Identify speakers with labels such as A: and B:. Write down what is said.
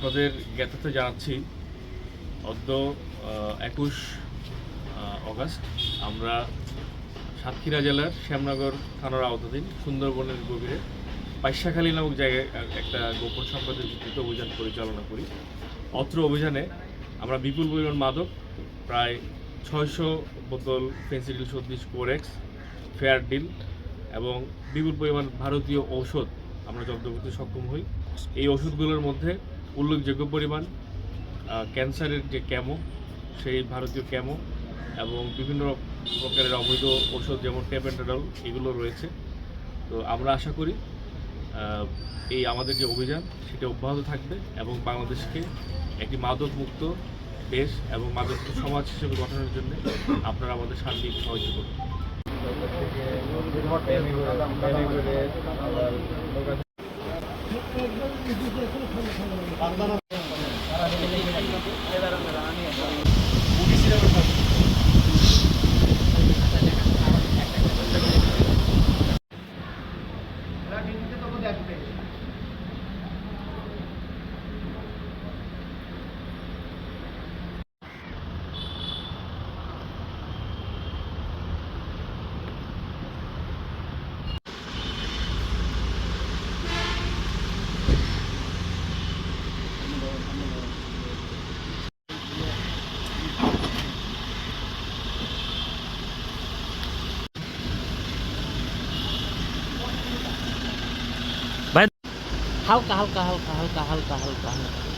A: আপনাদের জ্ঞাতার্থে জানাচ্ছি অদ্য 21 অগাস্ট আমরা সাতক্ষীরা জেলার শ্যামনগর থানার আওতাধীন সুন্দরবনের গভীরে পাইসাখালী নামক জায়গায় একটা গোপন সম্পদের ভিত্তিতে অভিযান পরিচালনা করি। অত্র অভিযানে আমরা বিপুল পরিমাণ মাদক, প্রায় 600 বোতল ফেন্সিডিল 36 কোরেক্স, ফেয়ার ডিল এবং বিপুল পরিমাণ ভারতীয় ঔষধ আমরা জব্দ করতে সক্ষম হই। এই ওষুধগুলোর মধ্যে উল্লেখযোগ্য পরিমাণ ক্যান্সারের যে ক্যামো, সেই ভারতীয় ক্যামো এবং বিভিন্ন প্রকারের অবৈধ ওষুধ যেমন টেপেন্টাডল এগুলো রয়েছে। তো আমরা আশা করি এই আমাদের যে অভিযান সেটা অব্যাহত থাকবে এবং বাংলাদেশকে একটি মাদকমুক্ত দেশ এবং মাদকমুক্ত সমাজ হিসেবে গঠনের জন্য আপনারা আমাদের সার্বিক সহযোগিতা করুন।
B: হালকা হালকা হালকা হালকা হালকা হালকা হালকা